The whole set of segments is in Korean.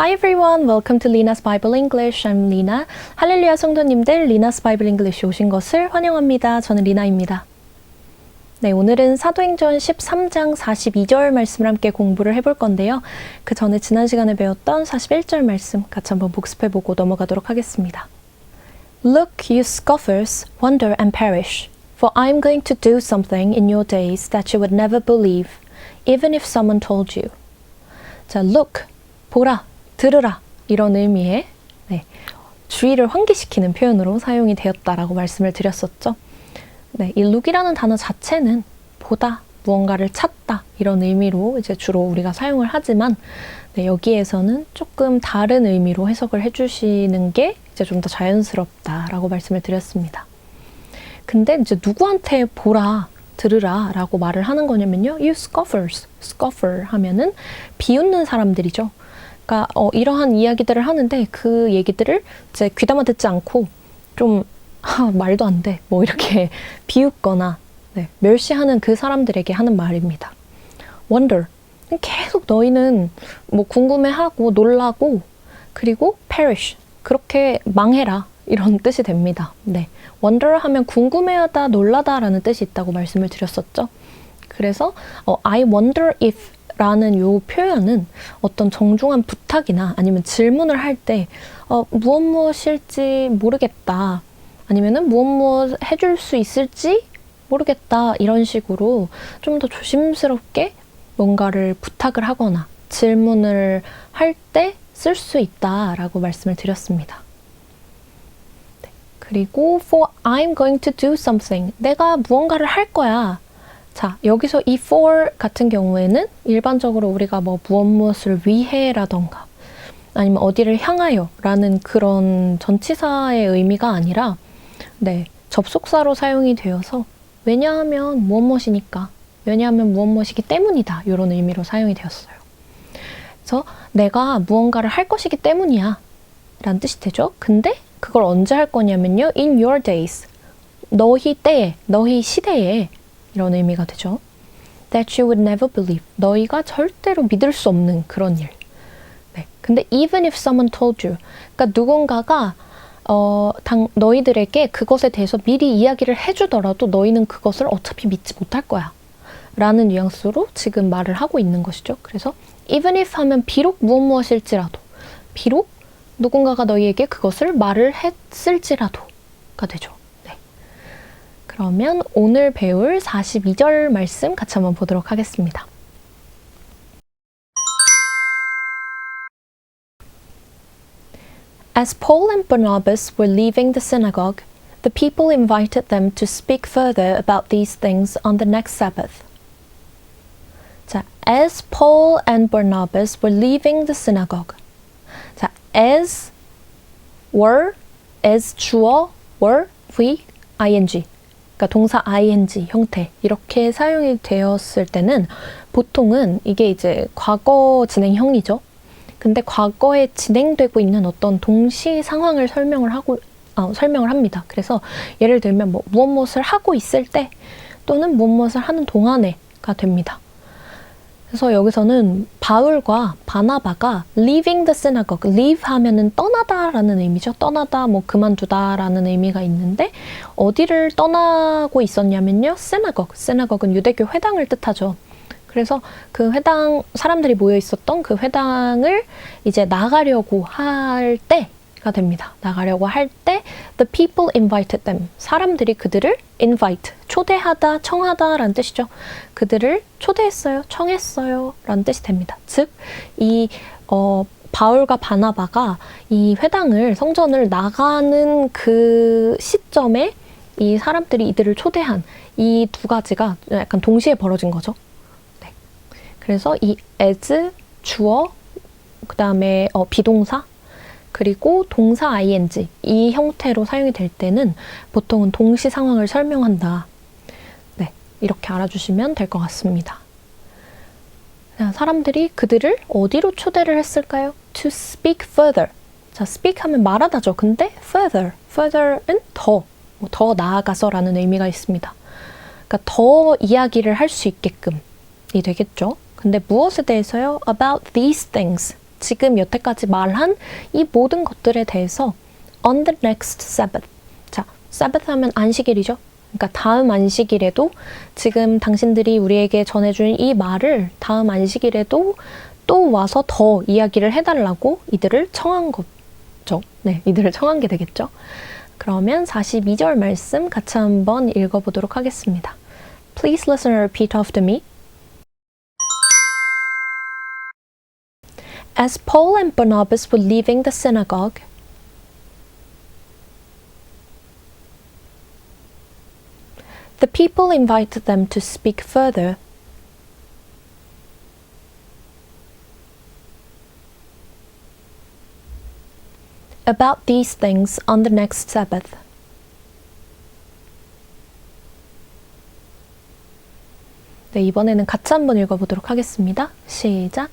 Hi everyone, welcome to Lina's Bible English. I'm Lina. 할렐루야 성도님들, Lina's Bible English 오신 것을 환영합니다. 저는 리나입니다. 네, 오늘은 사도행전 13장 42절 말씀을 함께 공부를 해볼 건데요. 그 전에 지난 시간에 배웠던 41절 말씀 같이 한번 복습해보고 넘어가도록 하겠습니다. Look, you scoffers, wonder and perish, for I am going to do something in your days that you would never believe, even if someone told you. 자, look, 보라, 들으라 이런 의미의 주의를 환기시키는 표현으로 사용이 되었다라고 말씀을 드렸었죠. 네, 이 look이라는 단어 자체는 보다, 무언가를 찾다 이런 의미로 이제 주로 우리가 사용을 하지만 여기에서는 조금 다른 의미로 해석을 해주시는 게 이제 좀 더 자연스럽다라고 말씀을 드렸습니다. 근데 이제 누구한테 보라, 들으라 라고 말을 하는 거냐면요. You scoffers, scoffer 하면은 비웃는 사람들이죠. 그러니까 이러한 이야기들을 하는데 그 얘기들을 이제 귀담아 듣지 않고 좀 말도 안 돼 뭐 이렇게 비웃거나 멸시하는 그 사람들에게 하는 말입니다. Wonder, 계속 너희는 뭐 궁금해하고 놀라고 그리고 perish, 그렇게 망해라 이런 뜻이 됩니다. 네, wonder 하면 궁금해하다, 놀라다 라는 뜻이 있다고 말씀을 드렸었죠. 그래서 I wonder if 라는 요 표현은 어떤 정중한 부탁이나 아니면 질문을 할 때 무엇일지 모르겠다, 아니면은 무엇 해줄 수 있을지 모르겠다 이런 식으로 좀 더 조심스럽게 뭔가를 부탁을 하거나 질문을 할 때 쓸 수 있다라고 말씀을 드렸습니다. 그리고 for I'm going to do something, 내가 무언가를 할 거야. 자, 여기서 이 for 같은 경우에는 일반적으로 우리가 뭐 무엇을 위해라던가 아니면 어디를 향하여 라는 그런 전치사의 의미가 아니라 접속사로 사용이 되어서 왜냐하면 무엇이니까, 왜냐하면 무엇이기 때문이다 이런 의미로 사용이 되었어요. 그래서 내가 무언가를 할 것이기 때문이야 라는 뜻이 되죠. 근데 그걸 언제 할 거냐면요. In your days, 너희 때에, 너희 시대에 이런 의미가 되죠. That you would never believe, 너희가 절대로 믿을 수 없는 그런 일. 근데 even if someone told you, 그러니까 누군가가 너희들에게 그것에 대해서 미리 이야기를 해주더라도 너희는 그것을 어차피 믿지 못할 거야 라는 뉘앙스로 지금 말을 하고 있는 것이죠. 그래서 even if 하면 비록 무엇일지라도, 비록 누군가가 너희에게 그것을 말을 했을지라도가 되죠. 그러면 오늘 배울 42절 말씀 같이 한번 보도록 하겠습니다. As Paul and Barnabas were leaving the synagogue, the people invited them to speak further about these things on the next Sabbath. 자, as Paul and Barnabas were leaving the synagogue. 자, as, were, as 주어, were, we, ing. 그러니까 동사 ing 형태 이렇게 사용이 되었을 때는 보통은 이게 이제 과거 진행형이죠. 근데 과거에 진행되고 있는 어떤 동시 상황을 설명을 합니다. 그래서 예를 들면 무엇을 하고 있을 때 또는 무엇을 하는 동안에가 됩니다. 그래서 여기서는 바울과 바나바가 leaving the synagogue, leave 하면은 떠나다라는 의미죠. 떠나다, 그만두다라는 의미가 있는데 어디를 떠나고 있었냐면요. synagogue, synagogue는 유대교 회당을 뜻하죠. 그래서 그 회당, 사람들이 모여 있었던 그 회당을 이제 나가려고 할 때가 됩니다. 나가려고 할 때 the people invited them, 사람들이 그들을 invite, 초대하다, 청하다 라는 뜻이죠. 그들을 초대했어요, 청했어요 라는 뜻이 됩니다. 즉, 이 바울과 바나바가 이 회당을, 성전을 나가는 그 시점에 이 사람들이 이들을 초대한 이 두 가지가 약간 동시에 벌어진 거죠. 그래서 이 as, 주어, 그 다음에 비동사, 그리고 동사 ing 이 형태로 사용이 될 때는 보통은 동시 상황을 설명한다. 이렇게 알아주시면 될 것 같습니다. 사람들이 그들을 어디로 초대를 했을까요? To speak further. 자, speak 하면 말하다죠. 근데 further, further은 더 나아가서 라는 의미가 있습니다. 그러니까 더 이야기를 할 수 있게끔이 되겠죠. 근데 무엇에 대해서요? About these things. 지금 여태까지 말한 이 모든 것들에 대해서 on the next Sabbath. 자, Sabbath 하면 안식일이죠. 그러니까 다음 안식일에도 지금 당신들이 우리에게 전해준 이 말을 다음 안식일에도 또 와서 더 이야기를 해달라고 이들을 청한 거죠. 네, 이들을 청한 게 되겠죠. 그러면 42절 말씀 같이 한번 읽어보도록 하겠습니다. Please listen and repeat after me. As Paul and Barnabas were leaving the synagogue, the people invited them to speak further. About these things on the next Sabbath. 네, 이번에는 같이 한번 읽어보도록 하겠습니다. 시작.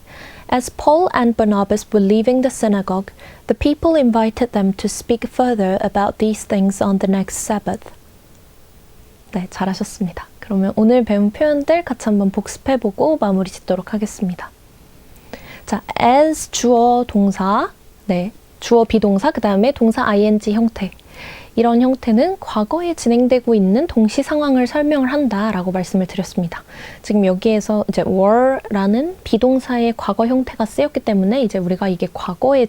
As Paul and Barnabas were leaving the synagogue, the people invited them to speak further about these things on the next Sabbath. 네, 잘하셨습니다. 그러면 오늘 배운 표현들 같이 한번 복습해보고 마무리 짓도록 하겠습니다. 자, as 주어 동사, 네, 주어 비동사, 그 다음에 동사 ing 형태. 이런 형태는 과거에 진행되고 있는 동시 상황을 설명을 한다라고 말씀을 드렸습니다. 지금 여기에서 이제 were라는 비동사의 과거 형태가 쓰였기 때문에 이제 우리가 이게 과거에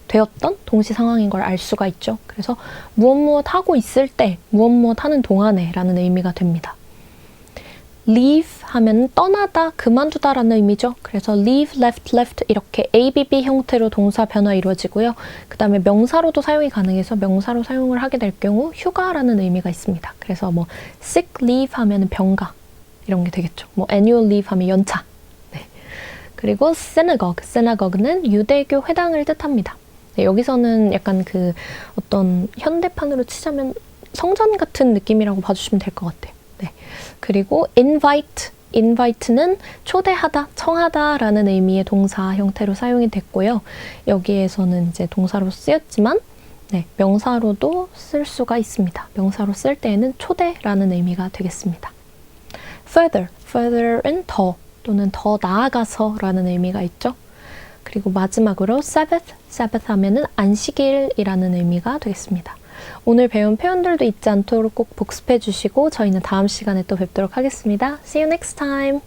되었던 동시 상황인 걸 알 수가 있죠. 그래서 무엇 하고 있을 때, 무엇 하는 동안에 라는 의미가 됩니다. leave 하면 떠나다, 그만두다 라는 의미죠. 그래서 leave, left 이렇게 ABB 형태로 동사 변화 이루어지고요. 그 다음에 명사로도 사용이 가능해서 명사로 사용을 하게 될 경우 휴가라는 의미가 있습니다. 그래서 뭐 sick leave 하면 병가 이런 게 되겠죠. 뭐 annual leave 하면 연차. 네. 그리고 synagogue는 유대교 회당을 뜻합니다. 네, 여기서는 약간 그 어떤 현대판으로 치자면 성전 같은 느낌이라고 봐주시면 될 것 같아요. 네. 그리고 invite는 초대하다, 청하다 라는 의미의 동사 형태로 사용이 됐고요. 여기에서는 이제 동사로 쓰였지만 네, 명사로도 쓸 수가 있습니다. 명사로 쓸 때에는 초대라는 의미가 되겠습니다. further은 더 또는 더 나아가서 라는 의미가 있죠. 그리고 마지막으로 Sabbath 하면은 안식일이라는 의미가 되겠습니다. 오늘 배운 표현들도 잊지 않도록 꼭 복습해 주시고 저희는 다음 시간에 또 뵙도록 하겠습니다. See you next time!